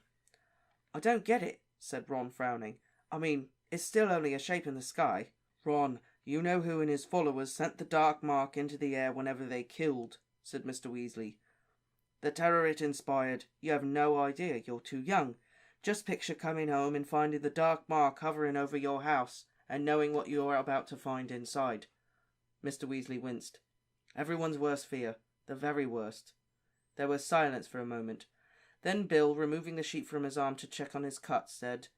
I don't get it, said Ron, frowning. I mean, it's still only a shape in the sky. Ron, you-know-who and his followers sent the dark mark into the air whenever they killed, said Mr. Weasley. The terror it inspired, you have no idea, you're too young. Just picture coming home and finding the dark mark hovering over your house, and knowing what you are about to find inside. Mr. Weasley winced. Everyone's worst fear. The very worst. There was silence for a moment. Then Bill, removing the sheet from his arm to check on his cut, said,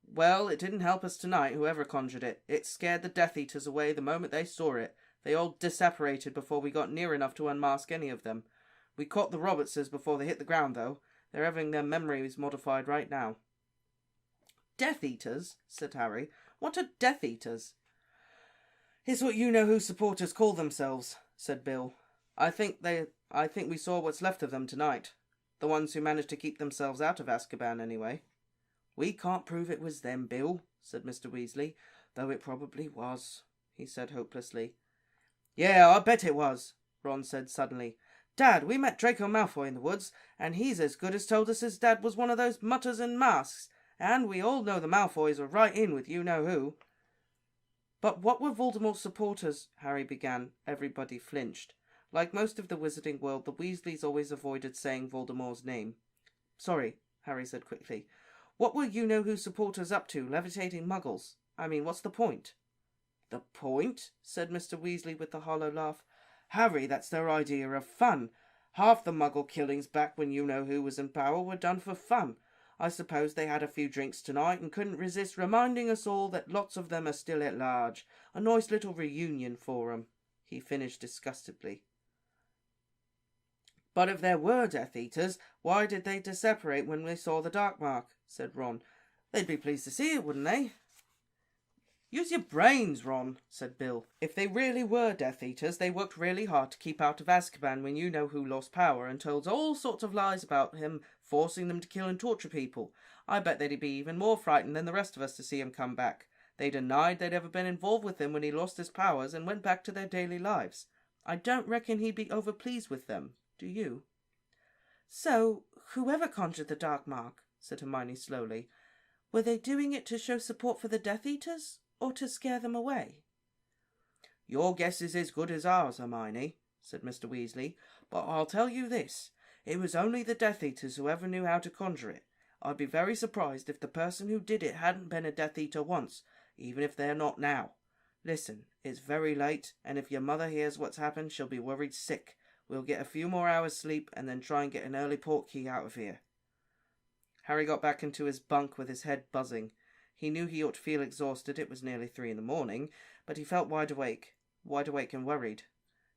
Well, it didn't help us tonight, whoever conjured it. It scared the Death Eaters away the moment they saw it. They all disapparated before we got near enough to unmask any of them. We caught the Robertses before they hit the ground, though. They're having their memories modified right now." "Death Eaters?" said Harry. "What are Death Eaters?" "It's what you-know-who supporters call themselves," said Bill. I think we saw what's left of them tonight. The ones who managed to keep themselves out of Azkaban, anyway." "We can't prove it was them, Bill," said Mr. Weasley. "Though it probably was," he said hopelessly. "Yeah, I bet it was," Ron said suddenly. "Dad, we met Draco Malfoy in the woods, and he's as good as told us his dad was one of those mutters in masks, and we all know the Malfoys are right in with you-know-who." "But what were Voldemort's supporters?" Harry began. Everybody flinched. Like most of the wizarding world, the Weasleys always avoided saying Voldemort's name. "Sorry," Harry said quickly. "What were you-know-who supporters up to, levitating muggles? I mean, what's the point?" "The point?" said Mr. Weasley with a hollow laugh. "Harry, that's their idea of fun. Half the muggle killings back when you-know-who was in power were done for fun. I suppose they had a few drinks tonight and couldn't resist reminding us all that lots of them are still at large. A nice little reunion for 'em," he finished disgustedly. "But if there were Death Eaters, why did they disseparate when they saw the Dark Mark?" said Ron. "They'd be pleased to see it, wouldn't they?" "Use your brains, Ron," said Bill. "If they really were Death Eaters, they worked really hard to keep out of Azkaban when you-know-who lost power and told all sorts of lies about him, forcing them to kill and torture people. I bet they'd be even more frightened than the rest of us to see him come back. They denied they'd ever been involved with him when he lost his powers and went back to their daily lives. I don't reckon he'd be over-pleased with them. Do you?" "So, whoever conjured the Dark Mark," said Hermione slowly, "were they doing it to show support for the Death Eaters, or to scare them away?" "Your guess is as good as ours, Hermione," said Mr. Weasley. "But I'll tell you this. It was only the Death Eaters who ever knew how to conjure it. I'd be very surprised if the person who did it hadn't been a Death Eater once, even if they're not now. Listen, it's very late, and if your mother hears what's happened, she'll be worried sick. We'll get a few more hours' sleep and then try and get an early port key out of here." Harry got back into his bunk with his head buzzing. He knew he ought to feel exhausted. It was nearly 3 a.m, but he felt wide awake and worried.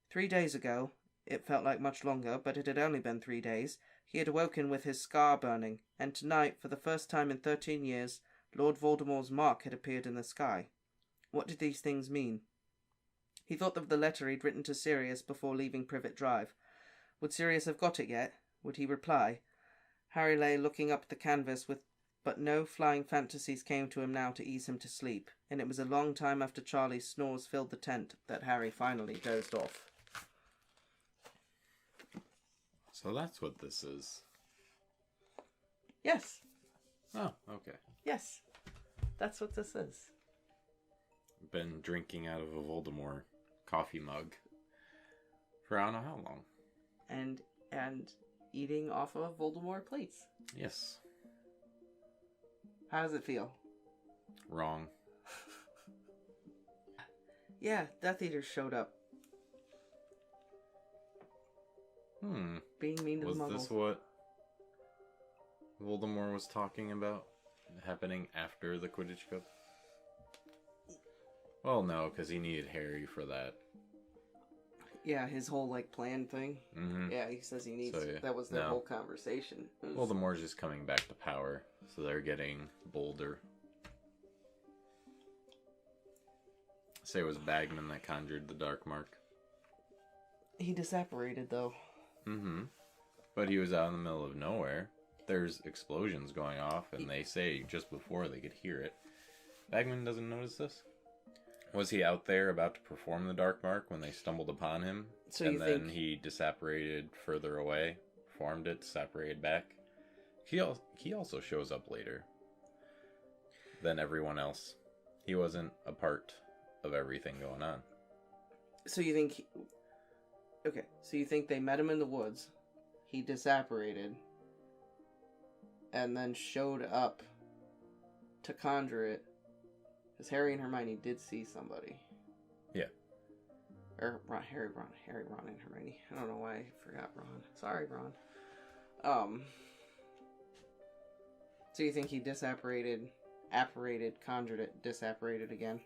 3 days ago, it felt like much longer, but it had only been 3 days, he had awoken with his scar burning, and tonight, for the first time in 13 years, Lord Voldemort's mark had appeared in the sky. What did these things mean? He thought of the letter he'd written to Sirius before leaving Privet Drive. Would Sirius have got it yet? Would he reply? Harry lay looking up at the canvas, but no flying fantasies came to him now to ease him to sleep, and it was a long time after Charlie's snores filled the tent that Harry finally dozed off. So that's what this is. Yes. Oh, okay. Yes. That's what this is. Been drinking out of a Voldemort coffee mug for I don't know how long. And eating off of Voldemort plates. Yes. How does it feel? Wrong. Yeah, Death Eaters showed up. Being mean to the Muggles. Was this what Voldemort was talking about? Happening after the Quidditch Cup? Well, no, because he needed Harry for that. Yeah, his whole, plan thing. Mm-hmm. Yeah, he says he needs... So, yeah. That was their whole conversation. Voldemort's just coming back to power, so they're getting bolder. Say it was Bagman that conjured the Dark Mark. He disapparated, though. Mm-hmm. But he was out in the middle of nowhere. There's explosions going off, and they say just before they could hear it. Bagman doesn't notice this? Was he out there about to perform the Dark Mark when they stumbled upon him? So and then he disapparated further away, formed it, separated back? He also shows up later than everyone else. He wasn't a part of everything going on. So you think... Okay, so you think they met him in the woods, he disapparated, and then showed up to conjure it, because Harry and Hermione did see somebody. Yeah. Or Harry, Ron, and Hermione. I don't know why I forgot Ron. Sorry, Ron. So you think he apparated, conjured it, disapparated again?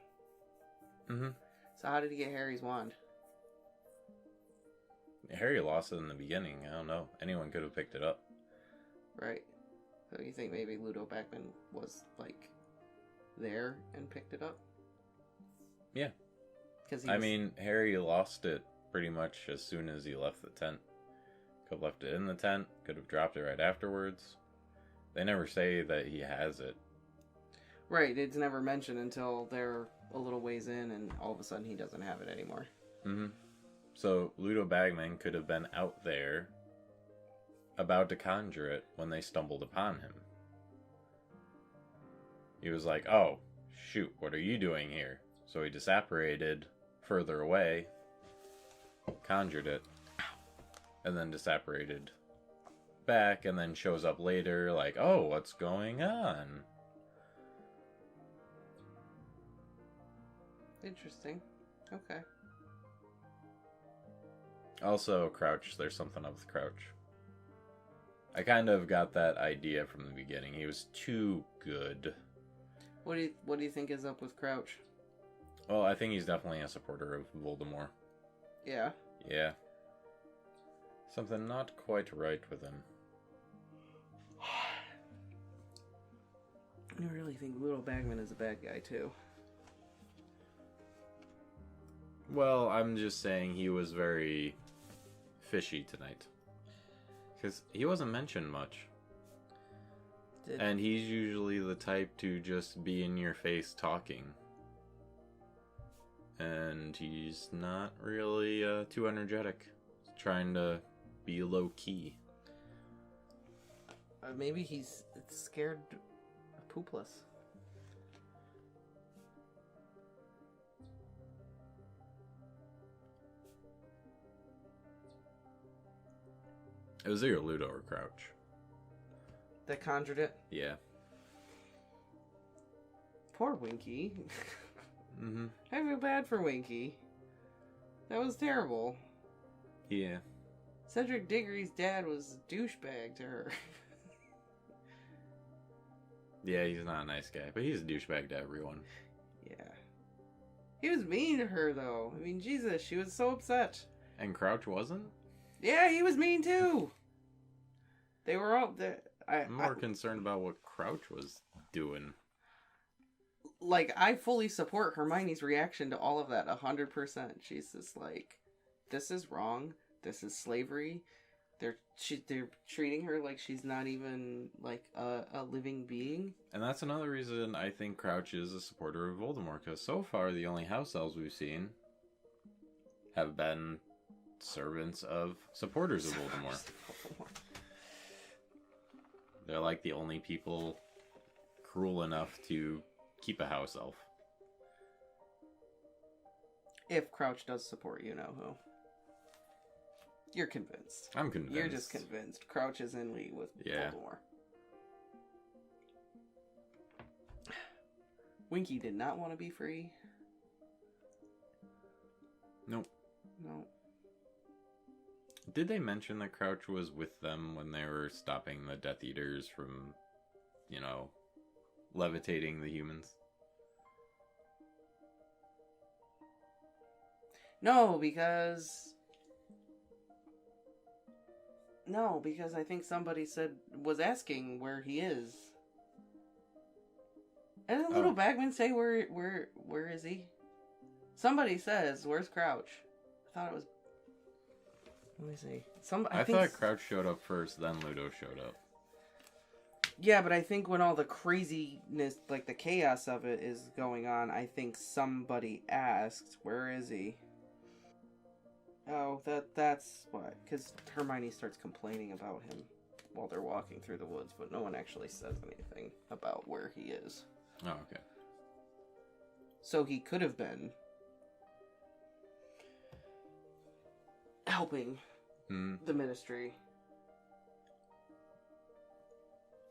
Mm-hmm. So how did he get Harry's wand? Harry lost it in the beginning. I don't know. Anyone could have picked it up. Right. So you think maybe Ludo Bagman was, like, there and picked it up? Yeah. Because I mean, Harry lost it pretty much as soon as he left the tent. Could have left it in the tent, could have dropped it right afterwards. They never say that he has it. Right, it's never mentioned until they're a little ways in and all of a sudden he doesn't have it anymore. Mm-hmm. So Ludo Bagman could have been out there about to conjure it when they stumbled upon him. He was like, oh, shoot, what are you doing here? So he disapparated further away, conjured it, and then disapparated back, and then shows up later like, oh, what's going on? Interesting. Okay. Also, Crouch, there's something up with Crouch. I kind of got that idea from the beginning. He was too good. What do you think is up with Crouch? Well, I think he's definitely a supporter of Voldemort. Yeah. Yeah. Something not quite right with him. I really think Ludo Bagman is a bad guy, too. Well, I'm just saying he was very fishy tonight. Because he wasn't mentioned much. And he's usually the type to just be in your face talking. And he's not really too energetic. He's trying to be low-key. Maybe he's scared poopless. It was either Ludo or Crouch. That conjured it? Yeah. Poor Winky. Mm-hmm. I feel bad for Winky. That was terrible. Yeah. Cedric Diggory's dad was a douchebag to her. Yeah, he's not a nice guy, but he's a douchebag to everyone. Yeah. He was mean to her, though. I mean, Jesus, she was so upset. And Crouch wasn't? Yeah, he was mean, too. They were all... I'm more concerned about what Crouch was doing. Like, I fully support Hermione's reaction to all of that 100%. She's just like, this is wrong. This is slavery. They're treating her like she's not even, like, a living being. And that's another reason I think Crouch is a supporter of Voldemort, because so far the only house elves we've seen have been servants of supporters of Voldemort. They're like the only people cruel enough to keep a house elf. If Crouch does support you know who. You're convinced. I'm convinced. You're just convinced. Crouch is in league with Voldemort. Winky did not want to be free. Nope. No. Did they mention that Crouch was with them when they were stopping the Death Eaters from, levitating the humans? No, because I think somebody was asking where he is. And didn't Little Bagman say where is he? Somebody says, where's Crouch? I thought it was... Let me see. I thought Crouch showed up first, then Ludo showed up. Yeah, but I think when all the craziness, like the chaos of it is going on, I think somebody asked, where is he? Oh, that's what. Because Hermione starts complaining about him while they're walking through the woods, but no one actually says anything about where he is. Oh, okay. So he could have been helping the Ministry.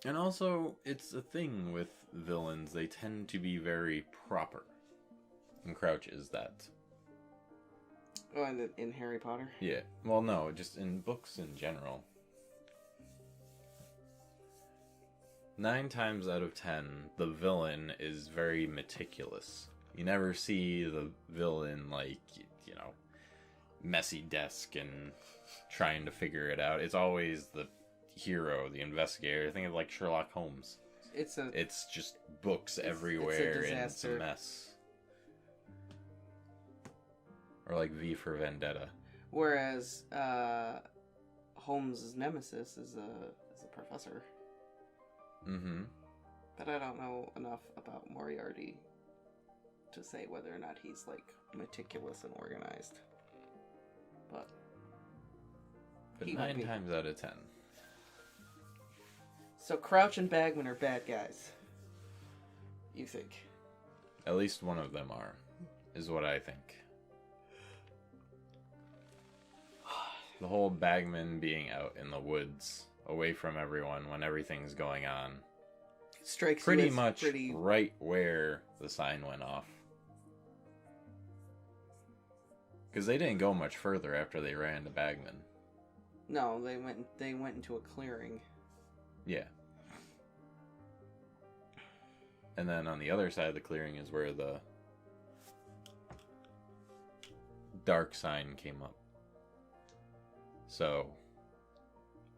And also, it's a thing with villains. They tend to be very proper. And Crouch is that. Oh, and in Harry Potter? Yeah. Well, no, just in books in general. 9 times out of 10, the villain is very meticulous. You never see the villain, messy desk and trying to figure it out. It's always the hero, the investigator. Think of like Sherlock Holmes. It's just books everywhere, and it's a mess. Or like V for Vendetta. Whereas Holmes' nemesis is a professor. Mm-hmm. But I don't know enough about Moriarty to say whether or not he's like meticulous and organized. But 9 times out of 10. So Crouch and Bagman are bad guys. You think? At least one of them are, is what I think. The whole Bagman being out in the woods, away from everyone when everything's going on, strikes pretty much right where the sign went off. Because they didn't go much further after they ran to Bagman. No, they went into a clearing. Yeah. And then on the other side of the clearing is where the dark sign came up. So,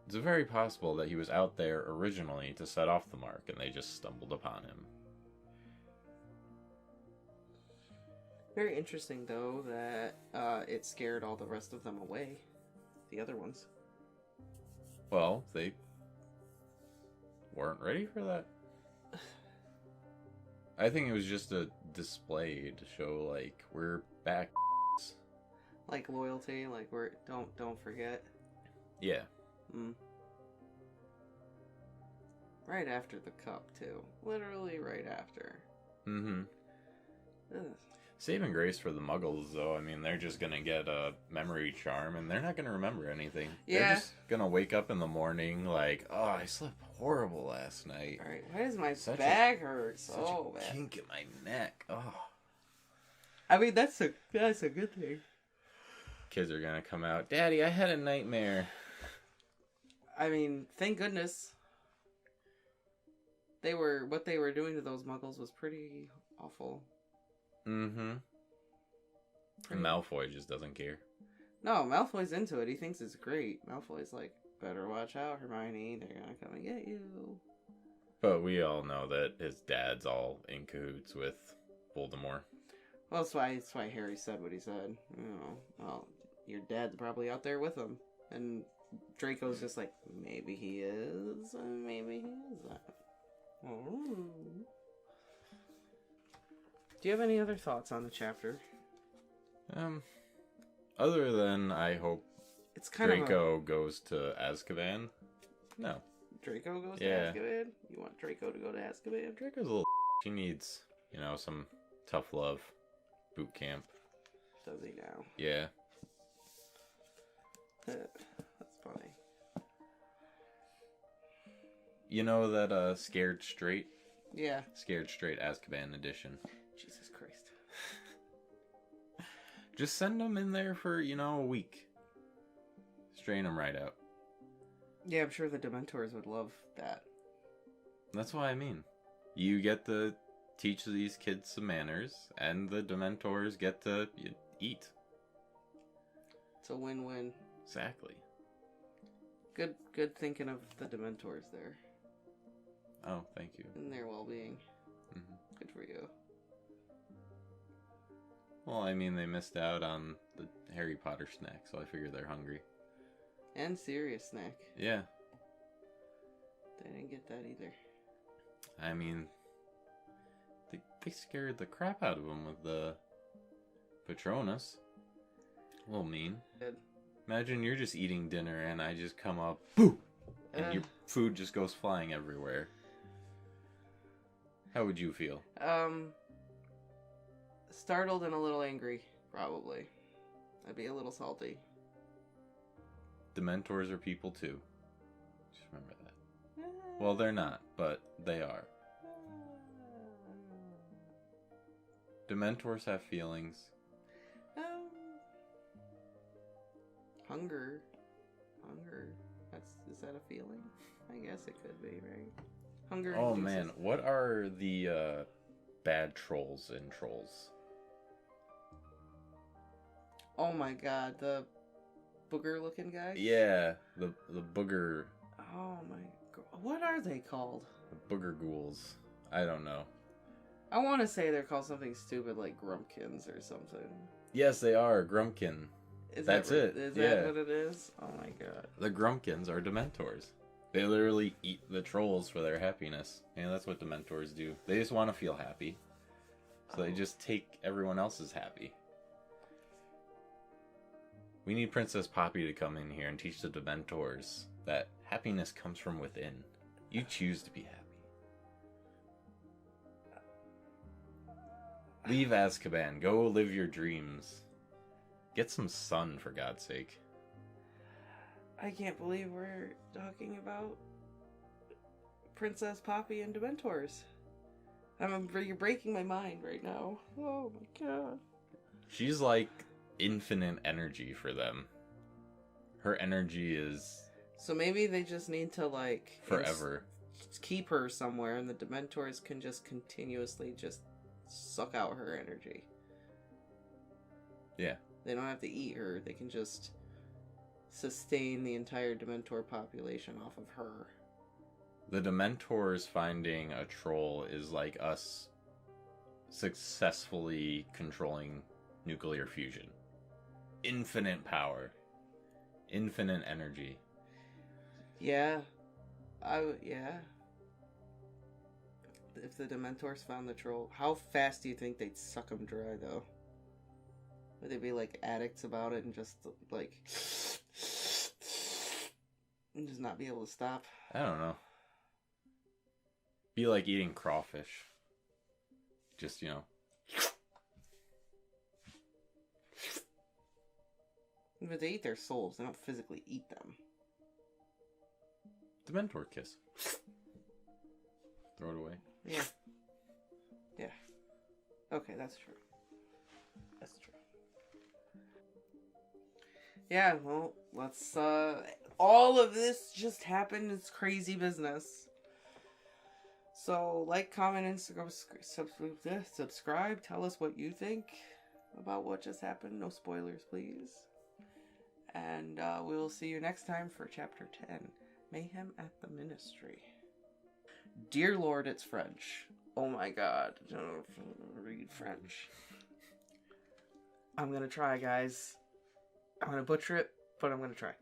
it's very possible that he was out there originally to set off the mark, and they just stumbled upon him. Very interesting, though, that it scared all the rest of them away. The other ones. Well, they weren't ready for that. I think it was just a display to show, like, we're back. Like loyalty, like we're don't forget. Yeah. Right after the cup, too. Literally right after. Mm-hmm. Ugh. Saving grace for the Muggles, though. I mean, they're just gonna get a memory charm, and they're not gonna remember anything. Yeah. They're just gonna wake up in the morning like, oh, I slept horrible last night. All right. Why does my back hurt so bad? Kink in my neck. Oh. I mean, that's a good thing. Kids are gonna come out. Daddy, I had a nightmare. I mean, thank goodness. What they were doing to those Muggles was pretty awful. Mm-hmm. And Malfoy just doesn't care. No, Malfoy's into it. He thinks it's great. Malfoy's like, better watch out, Hermione. They're gonna come and get you. But we all know that his dad's all in cahoots with Voldemort. Well, that's why Harry said what he said. You know, well, your dad's probably out there with him. And Draco's just like, maybe he is, maybe he isn't. Oh. Do you have any other thoughts on the chapter? Other than I hope it's kind Draco goes to Azkaban. No. Draco goes to Azkaban? You want Draco to go to Azkaban? Draco's a little he needs, some tough love boot camp. Does he now? Yeah. That's funny. You know that Scared Straight? Yeah. Scared Straight Azkaban edition. Jesus Christ. Just send them in there for, a week. Strain them right out. Yeah, I'm sure the Dementors would love that. That's what I mean. You get to teach these kids some manners, and the Dementors get to eat. It's a win-win. Exactly. Good thinking of the Dementors there. Oh, thank you. And their well-being. Mm-hmm. Good for you. Well, I mean, they missed out on the Harry Potter snack, so I figure they're hungry. And Sirius snack. Yeah. They didn't get that either. I mean, they scared the crap out of them with the Patronus. A little mean. Good. Imagine you're just eating dinner and I just come up, boo! And your food just goes flying everywhere. How would you feel? Startled and a little angry, probably. I'd be a little salty. Dementors are people too. Just remember that. Well, they're not, but they are. Dementors have feelings. Hunger. Is that a feeling? I guess it could be, right? Hunger. Oh man, what are the bad trolls in Trolls? Oh my god, the booger looking guy? Yeah, the booger. Oh my god. What are they called? The booger ghouls. I don't know. I want to say they're called something stupid like Grumpkins or something. Yes, they are. Grumpkin. That's it. Is Yeah. that what it is? Oh my god. The Grumpkins are Dementors. They literally eat the trolls for their happiness. And that's what Dementors do. They just want to feel happy. So they just take everyone else's happy. We need Princess Poppy to come in here and teach the Dementors that happiness comes from within. You choose to be happy. Leave Azkaban. Go live your dreams. Get some sun, for God's sake. I can't believe we're talking about Princess Poppy and Dementors. You're breaking my mind right now. Oh my god. She's like infinite energy for them. Her energy is So maybe they just need to like forever. Keep her somewhere, and the Dementors can just continuously just suck out her energy. Yeah. They don't have to eat her. They can just sustain the entire Dementor population off of her. The Dementors finding a troll is like us successfully controlling nuclear fusion. Infinite power. Infinite energy. Yeah. Yeah. If the Dementors found the troll, how fast do you think they'd suck them dry, though? Would they be like addicts about it and just like and just not be able to stop? I don't know. Be like eating crawfish. Just, you know. But they eat their souls. They don't physically eat them. Dementor kiss. Throw it away. Yeah. Yeah. Okay, that's true. That's true. Yeah, well, let's, all of this just happened. It's crazy business. So, like, comment, and subscribe. Tell us what you think about what just happened. No spoilers, please. And we will see you next time for Chapter 10, Mayhem at the Ministry. Dear Lord, it's French. Oh my god, I don't read French. I'm gonna try, guys. I'm gonna butcher it, but I'm gonna try.